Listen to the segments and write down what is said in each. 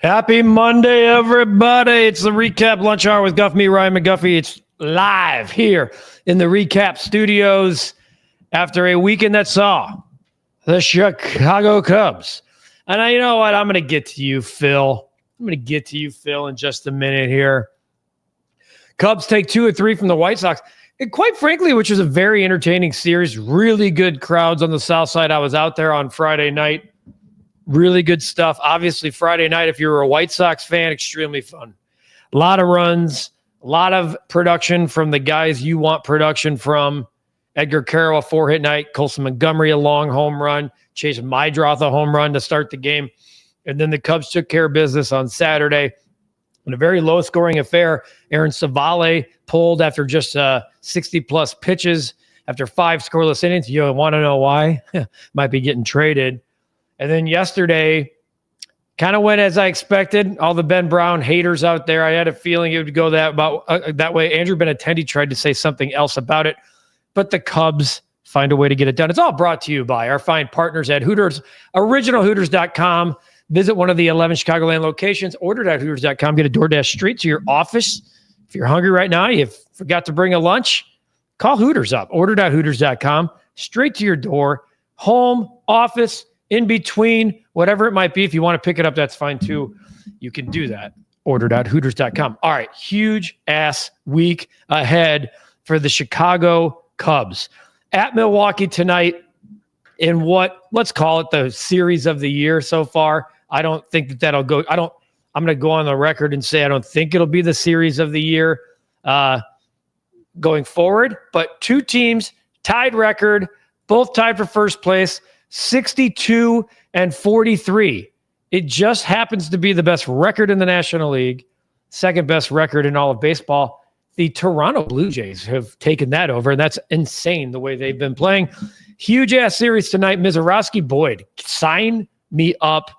Happy Monday, everybody. It's the Recap Lunch Hour with Guff, me, Ryan McGuffey. It's live here in the Recap Studios after a weekend that saw the Chicago Cubs. And you know what? I'm going to get to you, Phil. In just a minute here. Cubs take 2 or 3 from the White Sox. And quite frankly, which was a very entertaining series. Really good crowds on the South Side. I was out there on Friday night. Really good stuff. Obviously, Friday night, if you're a White Sox fan, extremely fun. A lot of runs, a lot of production from the guys you want production from. Edgar Carroll, a 4-hit night. Colson Montgomery, a long home run. Chase Mydroth, a home run to start the game. And then the Cubs took care of business on Saturday in a very low-scoring affair. Aaron Savale pulled after just 60-plus pitches after 5 scoreless innings. You want to know why? Might be getting traded. And then yesterday, kind of went as I expected. All the Ben Brown haters out there, I had a feeling it would go that way. Andrew Benintendi tried to say something else about it, but the Cubs find a way to get it done. It's all brought to you by our fine partners at Hooters, originalhooters.com. Visit one of the 11 Chicagoland locations. Order at Hooters.com. Get a DoorDash straight to your office. If you're hungry right now, you forgot to bring a lunch, call Hooters up. Order.Hooters.com. Straight to your door. Home, office, in between, whatever it might be. If you want to pick it up, that's fine too. You can do that. Order.Hooters.com. All right. Huge ass week ahead for the Chicago Cubs. At Milwaukee tonight in what, let's call it the series of the year so far. I don't think that'll go. I'm going to go on the record and say I don't think it'll be the series of the year going forward. But 2 teams, tied record, both tied for first place. 62 and 43. It just happens to be the best record in the National League, second best record in all of baseball. The Toronto Blue Jays have taken that over, and that's insane the way they've been playing. Huge-ass series tonight. Mizorowski Boyd, sign me up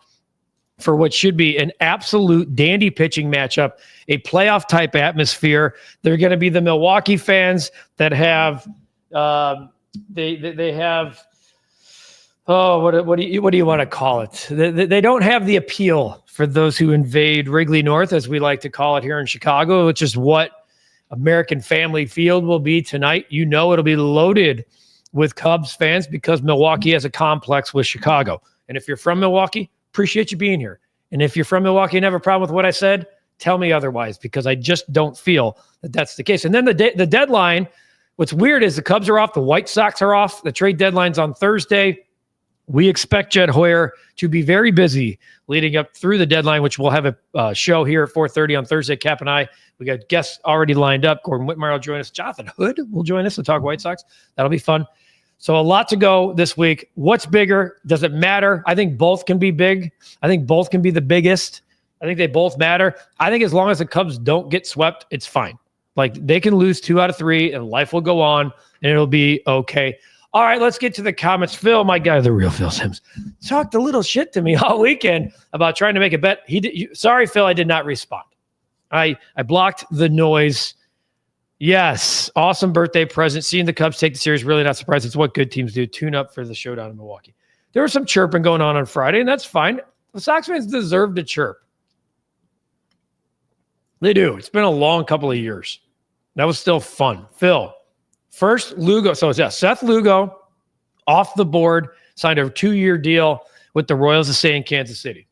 for what should be an absolute dandy pitching matchup, a playoff-type atmosphere. They're going to be the Milwaukee fans that have they have – what do you want to call it? They don't have the appeal for those who invade Wrigley North, as we like to call it here in Chicago, which is what American Family Field will be tonight. You know it'll be loaded with Cubs fans because Milwaukee has a complex with Chicago. And if you're from Milwaukee, appreciate you being here. And if you're from Milwaukee and have a problem with what I said, tell me otherwise, because I just don't feel that that's the case. And then the deadline, what's weird is the Cubs are off, the White Sox are off. The trade deadline's on Thursday. We expect Jed Hoyer to be very busy leading up through the deadline, which we'll have a show here at 4:30 on Thursday. Cap and I, we got guests already lined up. Gordon Whitmire will join us. Jonathan Hood will join us to talk White Sox. That'll be fun. So a lot to go this week. What's bigger? Does it matter? I think both can be big. I think both can be the biggest. I think they both matter. I think as long as the Cubs don't get swept, it's fine. Like they can lose 2 out of 3 and life will go on and it'll be okay. All right, let's get to the comments. Phil, my guy, the real Phil Sims, talked a little shit to me all weekend about trying to make a bet. Sorry, Phil, I did not respond. I blocked the noise. Yes, awesome birthday present. Seeing the Cubs take the series, really not surprised. It's what good teams do. Tune up for the showdown in Milwaukee. There was some chirping going on Friday, and that's fine. The Sox fans deserve to chirp. They do. It's been a long couple of years. That was still fun. Phil. First, Lugo. So, yeah, Seth Lugo off the board, signed a 2-year deal with the Royals of St. Kansas City.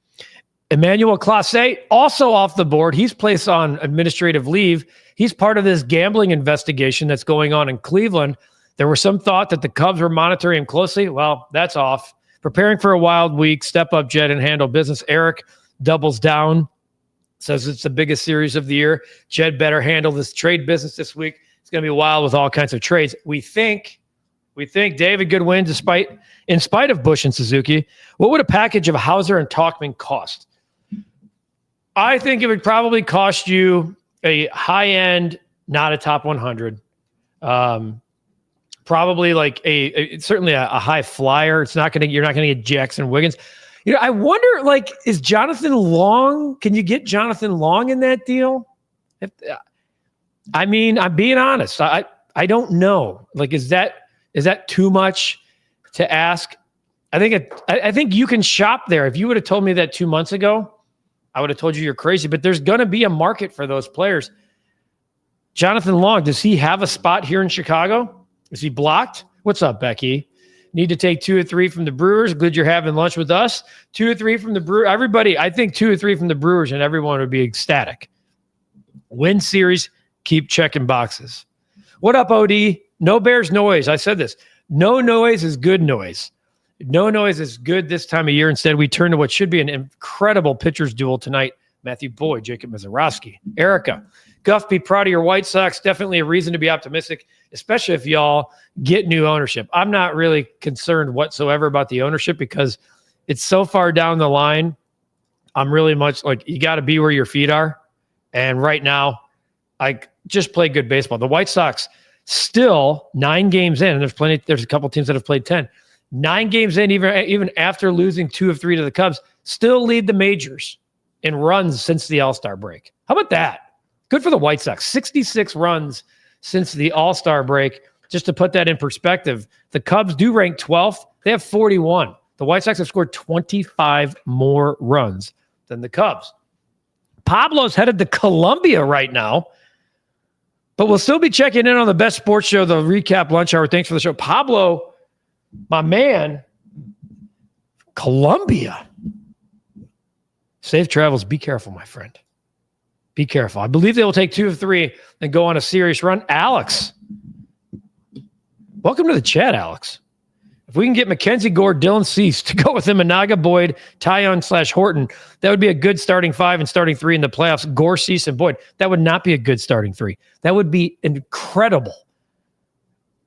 Emmanuel Clase, also off the board. He's placed on administrative leave. He's part of this gambling investigation that's going on in Cleveland. There was some thought that the Cubs were monitoring him closely. Well, that's off. Preparing for a wild week. Step up, Jed, and handle business. Eric doubles down. Says it's the biggest series of the year. Jed better handle this trade business this week. It's going to be wild with all kinds of trades. We think David Goodwin, in spite of Bush and Suzuki. What would a package of Hauser and Tauchman cost? I think it would probably cost you a high-end, not a top 100. Probably like certainly a high flyer. You're not going to get Jackson Wiggins. I wonder, is Jonathan Long? Can you get Jonathan Long in that deal? I'm being honest. I don't know. Is that too much to ask? I think you can shop there. If you would have told me that 2 months ago, I would have told you you're crazy, but there's going to be a market for those players. Jonathan Long, does he have a spot here in Chicago? Is he blocked? What's up, Becky? Need to take 2 or 3 from the Brewers. Good you're having lunch with us. 2 or 3 from the Brewers. Everybody, I think 2 or 3 from the Brewers and everyone would be ecstatic. Win series, keep checking boxes. What up, OD? No Bears noise. I said this. No noise is good noise. No noise is good this time of year. Instead, we turn to what should be an incredible pitcher's duel tonight. Matthew Boyd, Jacob Mizorowski, Erica. Guff, be proud of your White Sox. Definitely a reason to be optimistic, especially if y'all get new ownership. I'm not really concerned whatsoever about the ownership because it's so far down the line. I'm really much like, you got to be where your feet are. And right now, I just play good baseball. The White Sox still 9 games in, and there's a couple teams that have played 10. 9 games in, even after losing 2 of 3 to the Cubs, still lead the majors in runs since the All-Star break. How about that? Good for the White Sox. 66 runs since the All-Star break. Just to put that in perspective, the Cubs do rank 12th. They have 41. The White Sox have scored 25 more runs than the Cubs. Pablo's headed to Columbia right now, but we'll still be checking in on the best sports show, the Recap Lunch Hour. Thanks for the show. Pablo, my man, Columbia. Safe travels. Be careful, my friend. Be careful. I believe they will take 2 of 3 and go on a serious run. Alex. Welcome to the chat, Alex. If we can get Mackenzie Gore, Dylan Cease to go with Imanaga, Boyd, Tyon/Horton, that would be a good starting 5 and starting 3 in the playoffs. Gore, Cease, and Boyd. That would not be a good starting 3. That would be incredible.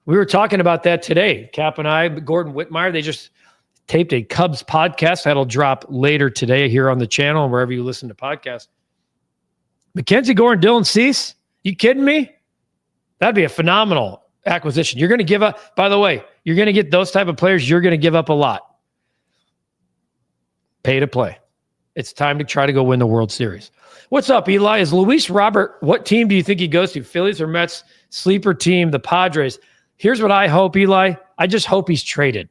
We were talking about that today. Cap and I, Gordon Whitmire, they just taped a Cubs podcast that'll drop later today here on the channel and wherever you listen to podcasts. Mackenzie Gore and Dylan Cease? You kidding me? That'd be a phenomenal acquisition. You're going to give up, by the way, you're going to get those type of players. You're going to give up a lot. Pay to play. It's time to try to go win the World Series. What's up, Eli? Is Luis Robert, what team do you think he goes to? Phillies or Mets? Sleeper team, the Padres. Here's what I hope, Eli. I just hope he's traded.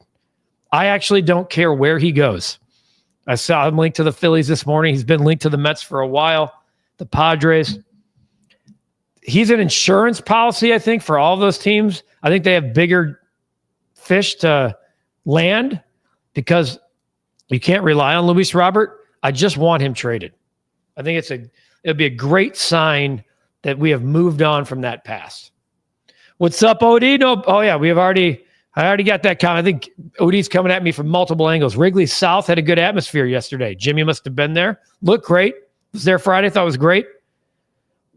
I actually don't care where he goes. I saw him linked to the Phillies this morning. He's been linked to the Mets for a while. The Padres. He's an insurance policy, I think, for all those teams. I think they have bigger fish to land because you can't rely on Luis Robert. I just want him traded. I think it'd be a great sign that we have moved on from that past. What's up, OD? No, oh yeah, I already got that comment. I think OD's coming at me from multiple angles. Wrigley South had a good atmosphere yesterday. Jimmy must have been there. Looked great. Was there Friday. Thought it was great.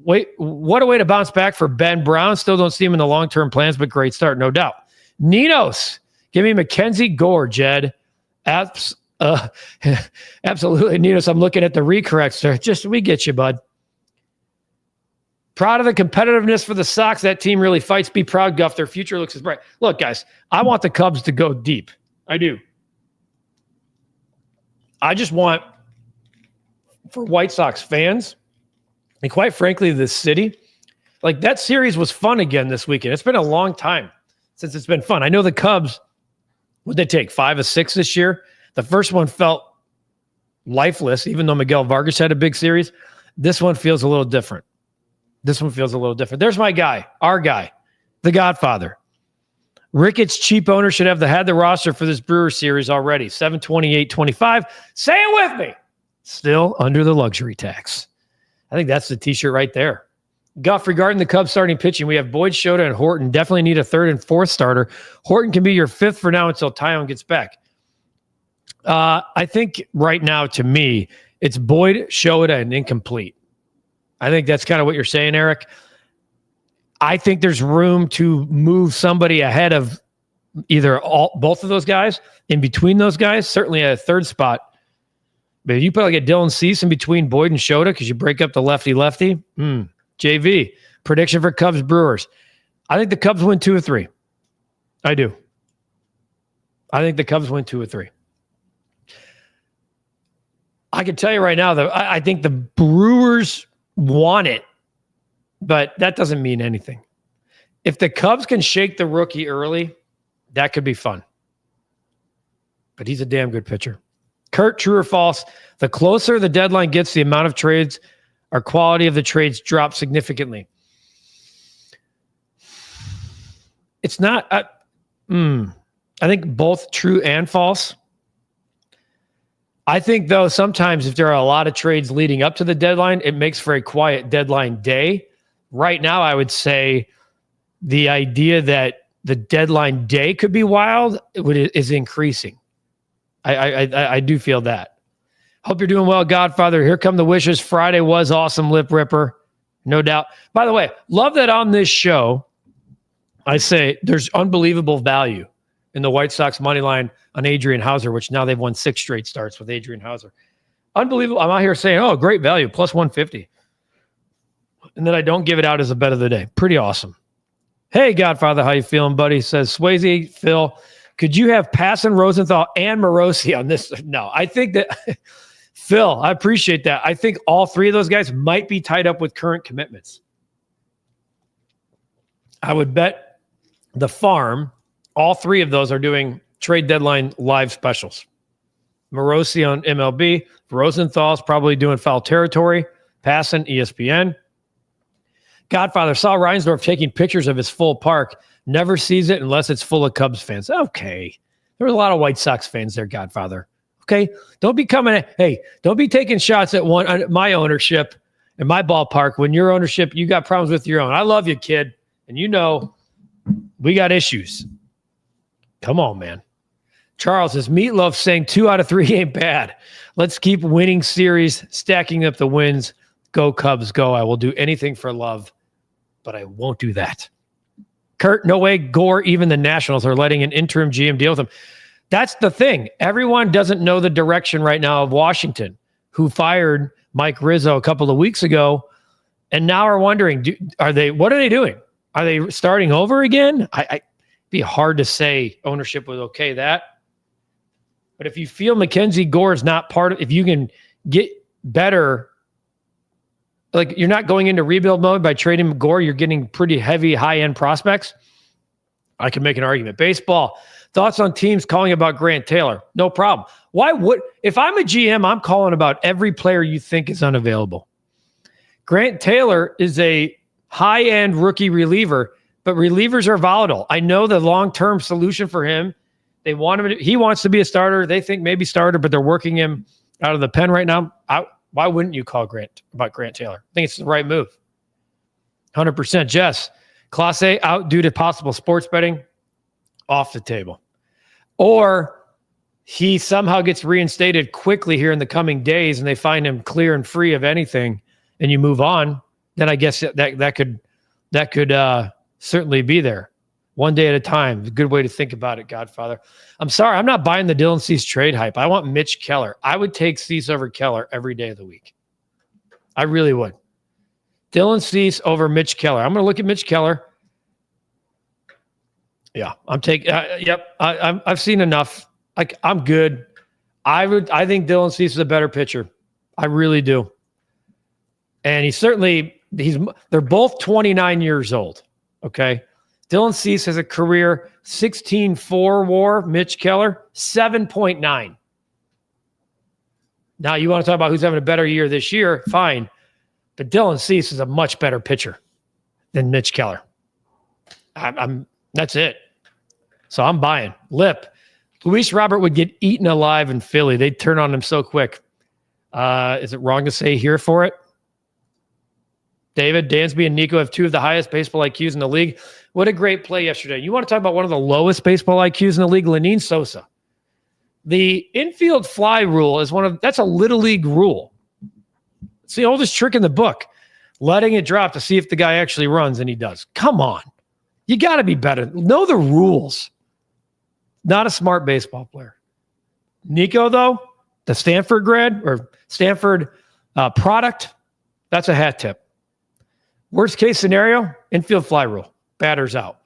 Wait, what a way to bounce back for Ben Brown. Still don't see him in the long-term plans, but great start, no doubt. Ninos, give me Mackenzie Gore, Jed. Absolutely, Ninos. I'm looking at the recorrects, sir. We get you, bud. Proud of the competitiveness for the Sox. That team really fights. Be proud, Guff. Their future looks as bright. Look, guys, I want the Cubs to go deep. I do. I just want, for White Sox fans, and quite frankly, this city, like that series was fun again this weekend. It's been a long time since it's been fun. I know the Cubs, what'd they take, 5 of 6 this year? The first one felt lifeless, even though Miguel Vargas had a big series. This one feels a little different. There's my guy, our guy, the Godfather. Ricketts cheap owner should have had the roster for this Brewers series already. 728.25. Say it with me. Still under the luxury tax. I think that's the t-shirt right there. Guff, regarding the Cubs starting pitching, we have Boyd, Shota, and Horton. Definitely need a 3rd and 4th starter. Horton can be your 5th for now until Tyon gets back. I think right now, to me, it's Boyd, Shota, and incomplete. I think that's kind of what you're saying, Eric. I think there's room to move somebody ahead of either both of those guys, in between those guys, certainly a 3rd spot. But if you put like a Dylan Cease in between Boyd and Shota because you break up the lefty-lefty, JV. Prediction for Cubs Brewers. I think the Cubs win 2 or 3. I do. I think the Cubs win 2 or 3. I can tell you right now that I think the Brewers want it, but that doesn't mean anything. If the Cubs can shake the rookie early, that could be fun. But he's a damn good pitcher. Kurt, true or false? The closer the deadline gets, the amount of trades or quality of the trades drop significantly. It's not. I think both true and false. I think, though, sometimes if there are a lot of trades leading up to the deadline, it makes for a quiet deadline day. Right now, I would say the idea that the deadline day could be wild is increasing. I do feel that. Hope you're doing well, Godfather. Here come the wishes. Friday was awesome, Lip Ripper. No doubt. By the way, love that on this show, I say there's unbelievable value in the White Sox money line on Adrian Hauser, which now they've won 6 straight starts with Adrian Hauser. Unbelievable. I'm out here saying, oh, great value, plus 150. And then I don't give it out as a bet of the day. Pretty awesome. Hey, Godfather, how you feeling, buddy? Says Swayze, Phil, could you have Passan, Rosenthal, and Morosi on this? No, I think that, Phil, I appreciate that. I think all 3 of those guys might be tied up with current commitments. I would bet the farm, all 3 of those are doing trade deadline live specials. Morosi on MLB. Rosenthal's probably doing Foul Territory. Passan, ESPN. Godfather saw Reinsdorf taking pictures of his full park. Never sees it unless it's full of Cubs fans. Okay. There were a lot of White Sox fans there, Godfather. Okay. Don't be taking shots at my ownership and my ballpark when your ownership, you got problems with your own. I love you, kid. And you know, we got issues. Come on, man. Charles is Meatloaf saying 2 out of 3 ain't bad. Let's keep winning series, stacking up the wins. Go Cubs, go. I will do anything for love, but I won't do that. Kurt, no way Gore, even the Nationals are letting an interim GM deal with him. That's the thing. Everyone doesn't know the direction right now of Washington, who fired Mike Rizzo a couple of weeks ago, and now are wondering, what are they doing? Are they starting over again? It'd be hard to say ownership would okay that. But if you feel Mackenzie Gore is not part of, if you can get better, like you're not going into rebuild mode by trading Gore, you're getting pretty heavy, high-end prospects. I can make an argument. Baseball, thoughts on teams calling about Grant Taylor? No problem. If I'm a GM, I'm calling about every player you think is unavailable. Grant Taylor is a high-end rookie reliever, but relievers are volatile. I know the long-term solution for him. They want him. He wants to be a starter. They think maybe starter, but they're working him out of the pen right now. Why wouldn't you call Grant Taylor? I think it's the right move. 100%. Jess, Class A out due to possible sports betting, off the table. Or he somehow gets reinstated quickly here in the coming days and they find him clear and free of anything and you move on, then I guess that could certainly be there. One day at a time. A good way to think about it, Godfather. I'm sorry, I'm not buying the Dylan Cease trade hype. I want Mitch Keller. I would take Cease over Keller every day of the week. I really would. Dylan Cease over Mitch Keller. I'm going to look at Mitch Keller. Yeah, I'm taking. Yep, I've seen enough. I'm good. I think Dylan Cease is a better pitcher. I really do. And they're both 29 years old. Okay. Dylan Cease has a career 16.4 WAR. Mitch Keller 7.9. Now you want to talk about who's having a better year this year? Fine, but Dylan Cease is a much better pitcher than Mitch Keller. That's it. So I'm buying. Lip. Luis Robert would get eaten alive in Philly. They'd turn on him so quick. Is it wrong to say here for it? David, Dansby, and Nico have 2 of the highest baseball IQs in the league. What a great play yesterday. You want to talk about one of the lowest baseball IQs in the league? Lenine Sosa. The infield fly rule is that's a little league rule. It's the oldest trick in the book. Letting it drop to see if the guy actually runs, and he does. Come on. You got to be better. Know the rules. Not a smart baseball player. Nico, though, the Stanford grad or Stanford product, that's a hat tip. Worst case scenario, infield fly rule. Batter's out.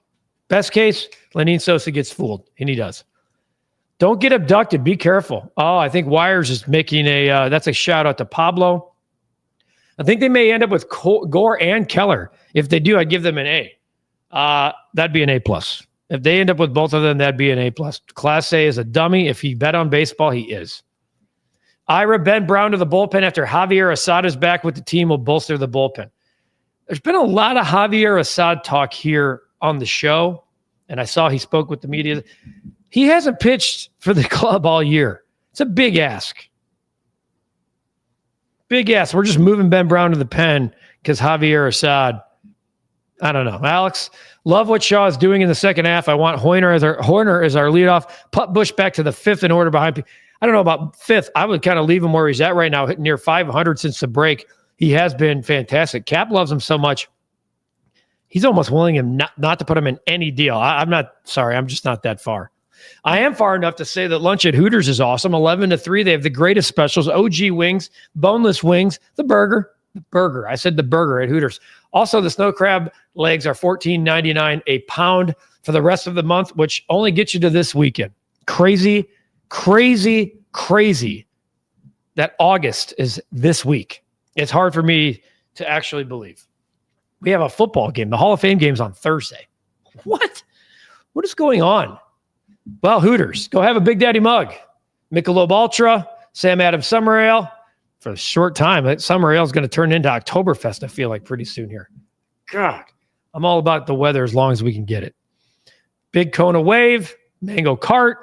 Best case, Lenine Sosa gets fooled, and he does. Don't get abducted. Be careful. Oh, I think Wires is making that's a shout out to Pablo. I think they may end up with Gore and Keller. If they do, I'd give them an A. That'd be an A+. If they end up with both of them, that'd be an A+. Class A is a dummy. If he bet on baseball, he is. Ira Ben Brown to the bullpen after Javier Assad is back with the team will bolster the bullpen. There's been a lot of Javier Assad talk here on the show, and I saw he spoke with the media. He hasn't pitched for the club all year. It's a big ask. Big ask. We're just moving Ben Brown to the pen because Javier Assad. I don't know. Alex, love what Shaw is doing in the second half. I want Hoerner as our leadoff. Put Bush back to the fifth in order behind. I don't know about fifth. I would kind of leave him where he's at right now, hitting near 500 since the break. He has been fantastic. Cap loves him so much. He's almost willing him not to put him in any deal. I'm not sorry. I'm just not that far. I am far enough to say that lunch at Hooters is awesome. 11-3. They have the greatest specials: OG wings, boneless wings, the burger. I said the burger at Hooters. Also, the snow crab legs are $14.99 a pound for the rest of the month, which only gets you to this weekend. Crazy that August is this week. It's hard for me to actually believe. We have a football game. The Hall of Fame game's on Thursday. What? What is going on? Well, Hooters, go have a Big Daddy mug. Michelob Ultra, Sam Adams Summer Ale. For a short time, that Summer Ale is going to turn into Oktoberfest, I feel like, pretty soon here. God, I'm all about the weather as long as we can get it. Big Kona Wave, Mango Cart,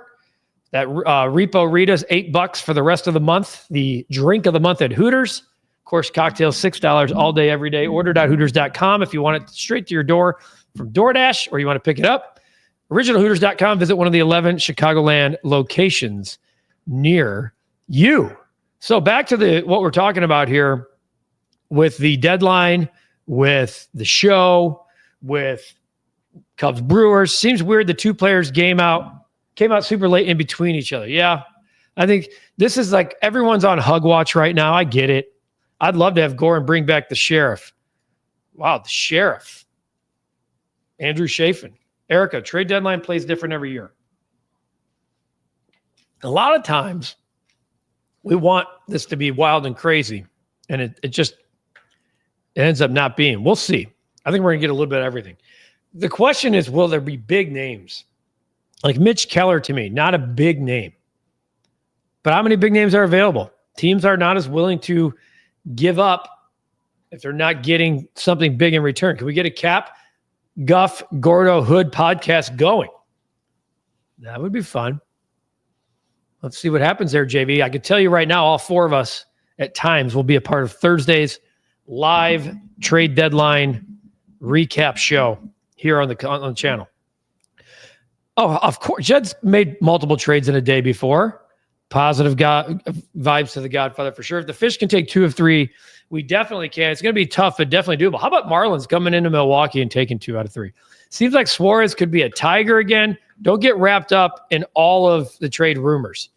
that Repo Rita's $8 for the rest of the month. The drink of the month at Hooters. Of course, cocktails, $6 all day, every day. Order.hooters.com if you want it straight to your door from DoorDash or you want to pick it up. OriginalHooters.com. Visit one of the 11 Chicagoland locations near you. So back to what we're talking about here with the deadline, with the show, with Cubs Brewers. Seems weird the two players came out super late in between each other. Yeah, I think this is like everyone's on hug watch right now. I get it. I'd love to have Goran bring back the sheriff. Wow, the sheriff. Andrew Chafin. Erica, trade deadline plays different every year. A lot of times, we want this to be wild and crazy, and it ends up not being. We'll see. I think we're going to get a little bit of everything. The question is, will there be big names? Like Mitch Keller, to me, not a big name. But how many big names are available? Teams are not as willing to give up if they're not getting something big in return. Can we get a Cap, Guff, Gordo, Hood podcast going? That would be fun. Let's see what happens there, JV. I can tell you right now, all four of us at times will be a part of Thursday's live trade deadline recap show here on the channel. Oh, of course. Jed's made multiple trades in a day before. Positive vibes to the Godfather for sure. If the Fish can take 2 of 3, we definitely can. It's going to be tough, but definitely doable. How about Marlins coming into Milwaukee and taking 2 out of 3? Seems like Suarez could be a Tiger again. Don't get wrapped up in all of the trade rumors.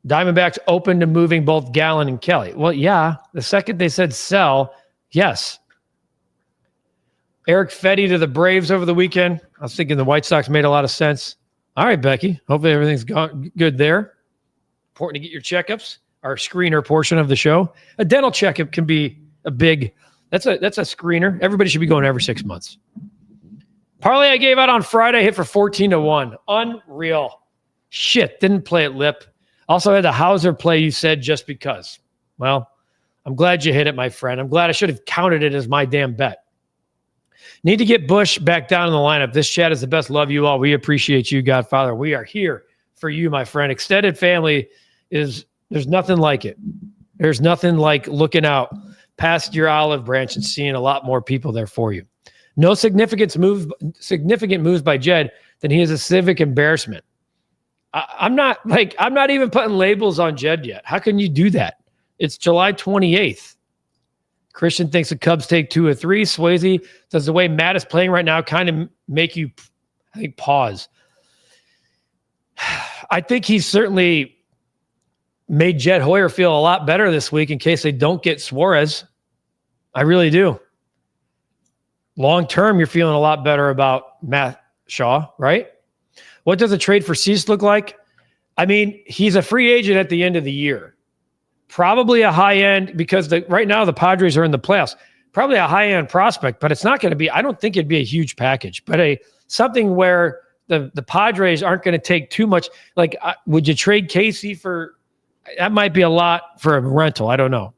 Diamondbacks open to moving both Gallen and Kelly. Well, yeah. The second they said sell, yes. Eric Fetty to the Braves over the weekend. I was thinking the White Sox made a lot of sense. All right, Becky. Hopefully everything's gone good there. Important to get your checkups. Our screener portion of the show. A dental checkup can be a big... That's a screener. Everybody should be going every 6 months. Parlay I gave out on Friday hit for 14-1. Unreal. Shit, didn't play it lip. Also had the Hauser play you said just because. Well, I'm glad you hit it, my friend. I'm glad I should have counted it as my damn bet. Need to get Bush back down in the lineup. This chat is the best. Love you all. We appreciate you, Godfather. We are here for you, my friend. Extended family there's nothing like it. There's nothing like looking out past your olive branch and seeing a lot more people there for you. No significant moves by Jed, then he is a civic embarrassment. I'm not even putting labels on Jed yet. How can you do that? It's July 28th. Christian thinks the Cubs take 2 of 3. Swayze says the way Matt is playing right now kind of make you, I think, pause. I think he's certainly made Jed Hoyer feel a lot better this week in case they don't get Suarez. I really do. Long term, you're feeling a lot better about Matt Shaw, right? What does a trade for Cease look like? I mean, he's a free agent at the end of the year. Probably a high end because right now the Padres are in the playoffs. Probably a high end prospect, but it's not going to be. I don't think it'd be a huge package, but something where the Padres aren't going to take too much. Like, would you trade Casey for? That might be a lot for a rental. I don't know.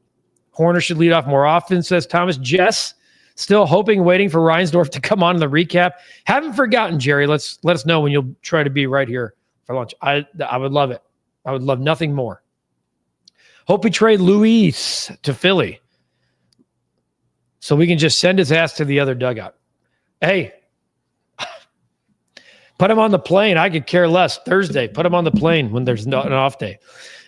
Horner should lead off more often, says Thomas. Jess, still hoping, waiting for Reinsdorf to come on in the recap. Haven't forgotten, Jerry. Let us know when you'll try to be right here for lunch. I would love it. I would love nothing more. Hope we trade Luis to Philly so we can just send his ass to the other dugout. Hey, put him on the plane. I could care less. Thursday, put him on the plane when there's an off day.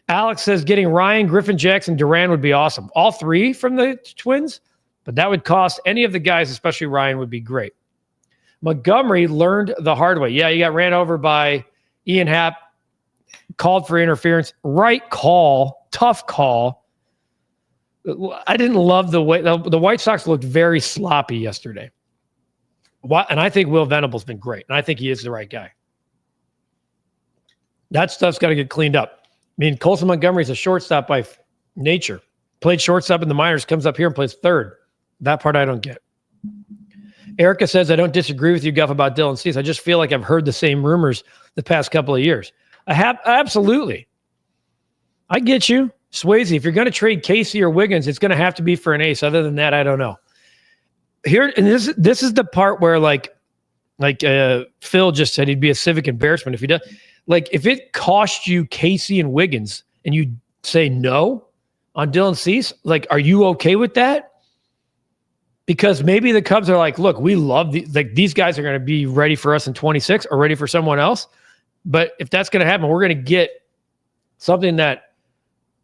Alex says getting Ryan, Griffin, Jackson, Duran would be awesome. All three from the Twins, but that would cost any of the guys, especially Ryan, would be great. Montgomery learned the hard way. Yeah, he got ran over by Ian Happ, called for interference. Right call, tough call. I didn't love the way the White Sox looked very sloppy yesterday. And I think Will Venable's been great, and I think he is the right guy. That stuff's got to get cleaned up. I mean, Colson Montgomery is a shortstop by nature. Played shortstop in the minors, comes up here and plays third. That part I don't get. Erica says, I don't disagree with you, Guff, about Dylan Cease. I just feel like I've heard the same rumors the past couple of years. I have, absolutely. I get you. Swayze, if you're going to trade Casey or Wiggins, it's going to have to be for an ace. Other than that, I don't know. Here, and this is the part where like Phil just said, he'd be a civic embarrassment if he does. Like, if it cost you Casey and Wiggins and you say no on Dylan Cease, like, are you okay with that? Because maybe the Cubs are like, look, we love these guys are going to be ready for us in 26 or ready for someone else. But if that's going to happen, we're going to get something that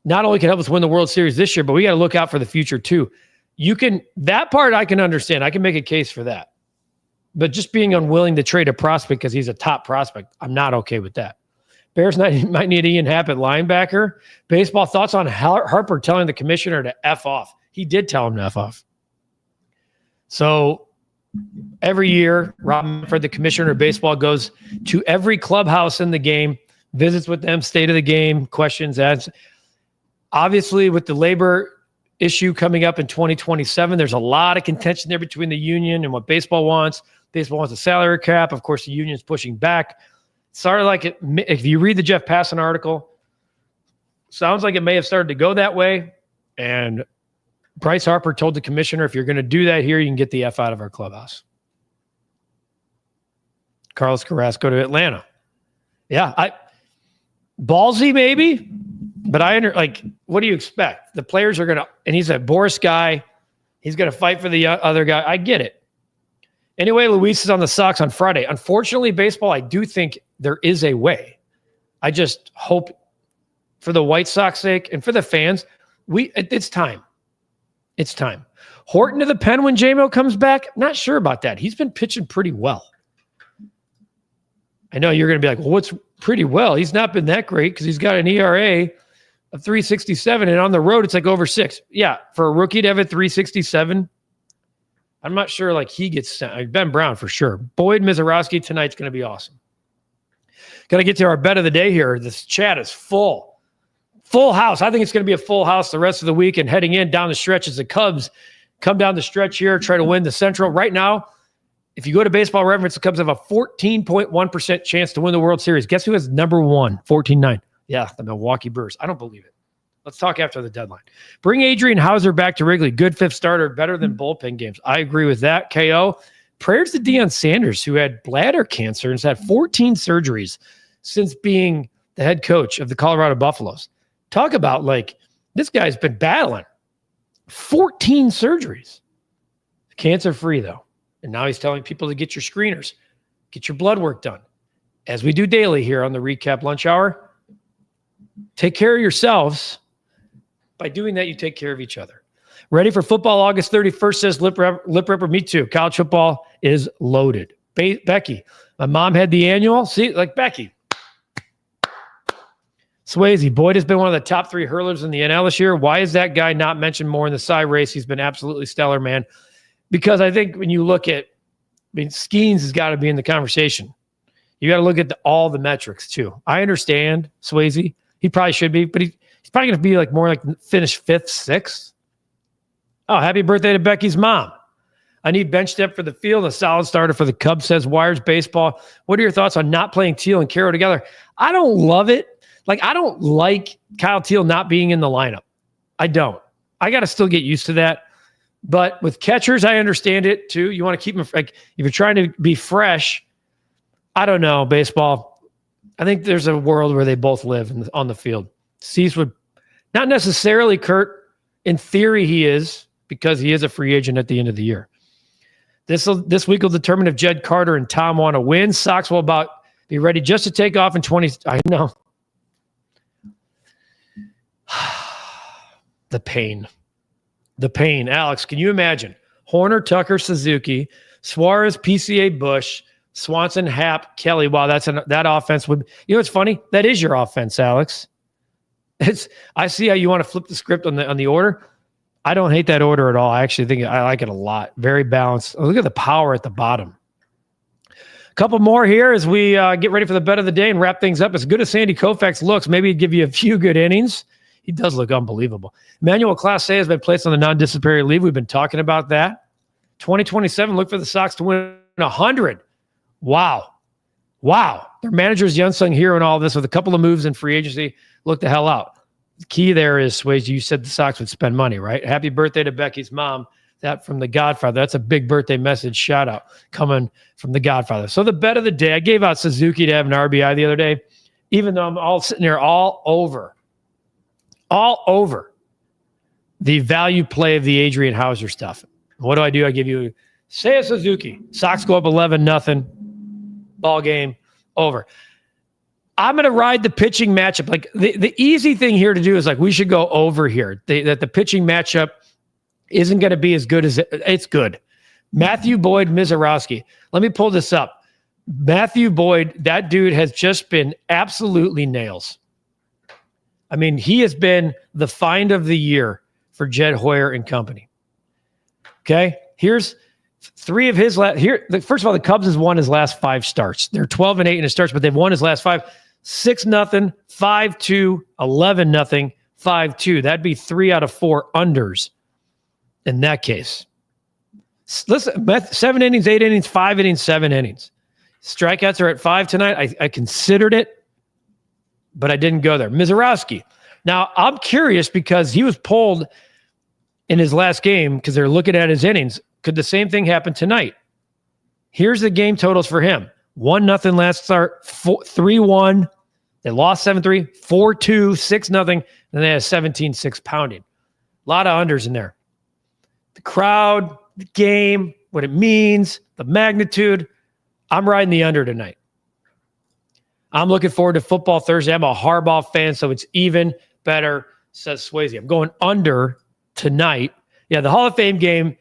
not only can help us win the World Series this year, but we got to look out for the future too. That part I can understand. I can make a case for that. But just being unwilling to trade a prospect because he's a top prospect, I'm not okay with that. Bears might need Ian Happ at linebacker. Baseball thoughts on Harper telling the commissioner to F off. He did tell him to F off. So every year, Rob Manfred, the commissioner of baseball, goes to every clubhouse in the game, visits with them, state of the game, questions, ads. Obviously, with the labor issue coming up in 2027, there's a lot of contention there between the union and what baseball wants. Baseball wants a salary cap. Of course, the union's pushing back. Started like it. If you read the Jeff Passan article, sounds like it may have started to go that way. And Bryce Harper told the commissioner, if you're going to do that here, you can get the F out of our clubhouse. Carlos Carrasco to Atlanta. Yeah, ballsy maybe, but what do you expect? The players are going to, and he's a Boris guy. He's going to fight for the other guy. I get it. Anyway, Luis is on the Sox on Friday. Unfortunately, baseball, I do think there is a way. I just hope for the White Sox sake and for the fans, it's time. It's time. Horton to the pen when J-Mo comes back? Not sure about that. He's been pitching pretty well. I know you're going to be like, well, what's pretty well? He's not been that great because he's got an ERA of 3.67, and on the road, it's like over 6. Yeah, for a rookie to have a 3.67, I'm not sure like he gets sent. Ben Brown for sure. Boyd Mizorowski tonight's going to be awesome. Got to get to our bet of the day here. This chat is full. Full house. I think it's going to be a full house the rest of the week and heading in down the stretch as the Cubs come down the stretch here, try to win the Central. Right now, if you go to Baseball Reference, the Cubs have a 14.1% chance to win the World Series. Guess who has number one? 14-9. Yeah, the Milwaukee Brewers. I don't believe it. Let's talk after the deadline. Bring Adrian Hauser back to Wrigley. Good fifth starter, better than bullpen games. I agree with that. KO. Prayers to Deion Sanders, who had bladder cancer and has had 14 surgeries since being the head coach of the Colorado Buffaloes. Talk about, like, this guy's been battling 14 surgeries. Cancer-free, though. And now he's telling people to get your screeners, get your blood work done. As we do daily here on the Recap Lunch Hour, take care of yourselves. By doing that, you take care of each other. Ready for football August 31st, says Lip Ripper. Me too. College football is loaded. Becky, my mom had the annual. See, like Becky. Swayze, Boyd has been one of the top 3 hurlers in the NL this year. Why is that guy not mentioned more in the Cy race? He's been absolutely stellar, man. Because I think when you look at, Skeens has got to be in the conversation. You got to look at all the metrics too. I understand Swayze. He probably should be, but he's probably going to be like more like finish 5th, 6th. Oh, happy birthday to Becky's mom. I need bench depth for the field, a solid starter for the Cubs, says Wires Baseball. What are your thoughts on not playing Teal and Carroll together? I don't love it. Like, I don't like Kyle Teal not being in the lineup. I don't. I got to still get used to that. But with catchers, I understand it too. You want to keep them, like, if you're trying to be fresh, I don't know, baseball. I think there's a world where they both live on the field. Cease would, not necessarily Kurt. In theory, he is, because he is a free agent at the end of the year. This week will determine if Jed Carter and Tom want to win. Sox will about be ready just to take off in 20. I know. The pain. Alex, can you imagine? Horner, Tucker, Suzuki, Suarez, PCA, Bush, Swanson, Happ, Kelly. Wow, that offense would. You know what's funny? That is your offense, Alex. I see how you want to flip the script on the order. I don't hate that order at all. I actually think I like it a lot. Very balanced. Oh, look at the power at the bottom. A couple more here as we get ready for the bet of the day and wrap things up. As good as Sandy Koufax looks, maybe he'd give you a few good innings. He does look unbelievable. Emmanuel Clase has been placed on the non-disciplinary leave. We've been talking about that. 2027, look for the Sox to win 100. Wow. Their manager's the unsung hero in all this with a couple of moves in free agency. Look the hell out. The key there is, Swayze, you said the Sox would spend money, right? Happy birthday to Becky's mom. That from The Godfather. That's a big birthday message shout out coming from The Godfather. So the bet of the day, I gave out Suzuki to have an RBI the other day, even though I'm all sitting there all over the value play of the Adrian Hauser stuff. What do? I give you Seiya Suzuki. Sox go up 11-0. Ball game over. I'm going to ride the pitching matchup. Like the easy thing here to do is like we should go over here. That the pitching matchup isn't going to be as good as it's good. Matthew Boyd, Mizorowski. Let me pull this up. Matthew Boyd, that dude has just been absolutely nails. I mean, he has been the find of the year for Jed Hoyer and company. Okay, here's three of his last. First of all, the Cubs has won his last 5 starts. They're 12-8 in his starts, but they've won his last 5. 6-0, 5-2, 11-0, 5-2. That'd be 3 out of 4 unders in that case. Listen, 7 innings, 8 innings, 5 innings, 7 innings. Strikeouts are at 5 tonight. I considered it, but I didn't go there. Mizorowski. Now, I'm curious because he was pulled in his last game because they're looking at his innings. Could the same thing happen tonight? Here's the game totals for him. 1-0 last start, 3-1. They lost 7-3, 4-2, 6-0, and they had 17-6 pounding. A lot of unders in there. The crowd, the game, what it means, the magnitude. I'm riding the under tonight. I'm looking forward to football Thursday. I'm a Harbaugh fan, so it's even better, says Swayze. I'm going under tonight. Yeah, the Hall of Fame game,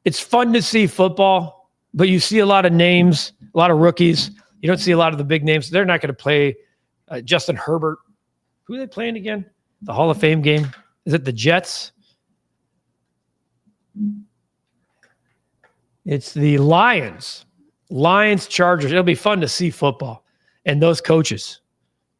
it's fun to see football, but you see a lot of names, a lot of rookies. You don't see a lot of the big names. They're not going to play Justin Herbert. Who are they playing again? The Hall of Fame game? Is it the Jets? It's the Lions. Lions, Chargers. It'll be fun to see football. And those coaches,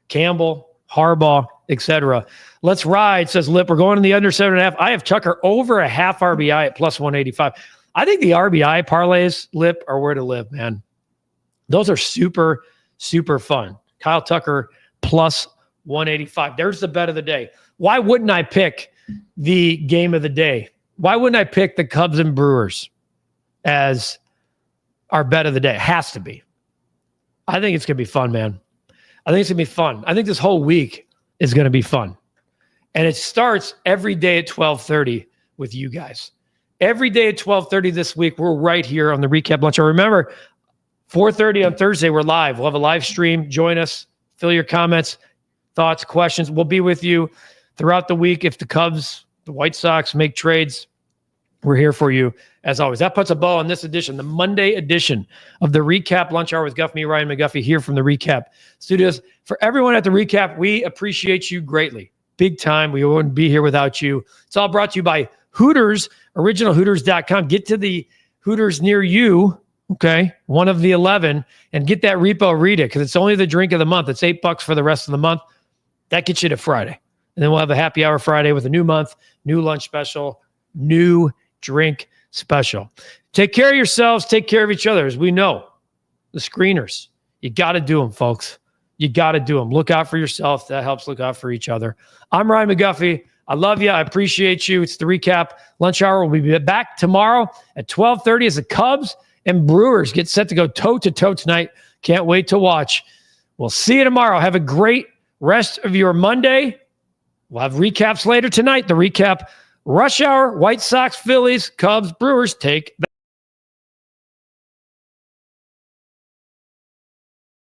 Campbell, Harbaugh, etc. Let's ride, says Lip. We're going to the under 7.5. I have Tucker over a half RBI at plus 185. I think the RBI parlays, Lip, are where to live, man. Those are super, super fun. Kyle Tucker plus 185. There's the bet of the day. Why wouldn't I pick the game of the day? Why wouldn't I pick the Cubs and Brewers as our bet of the day? It has to be. I think it's going to be fun, man. I think it's going to be fun. I think this whole week is going to be fun. And it starts every day at 12:30 with you guys. Every day at 12:30 this week, we're right here on the Recap Lunch Hour. Remember, 4:30 on Thursday, we're live. We'll have a live stream. Join us. Fill your comments, thoughts, questions. We'll be with you throughout the week. If the Cubs, the White Sox make trades, we're here for you as always. That puts a bow on this edition, the Monday edition of the Recap Lunch Hour with Guff, me, Ryan McGuffey, here from the Recap Studios. For everyone at the Recap, we appreciate you greatly. Big time. We wouldn't be here without you. It's all brought to you by Hooters, originalhooters.com. Get to the Hooters near you, okay, one of the 11, and get that Repo Rita because it's only the drink of the month. It's $8 for the rest of the month. That gets you to Friday. And then we'll have a happy hour Friday with a new month, new lunch special, new drink special. Take care of yourselves. Take care of each other. As we know, the screeners, you got to do them, folks. You got to do them. Look out for yourself. That helps look out for each other. I'm Ryan McGuffey. I love you. I appreciate you. It's the Recap Lunch Hour. We'll be back tomorrow at 12:30 as the Cubs and Brewers get set to go toe-to-toe tonight. Can't wait to watch. We'll see you tomorrow. Have a great rest of your Monday. We'll have recaps later tonight. The Recap Rush Hour, White Sox, Phillies, Cubs, Brewers. Take that.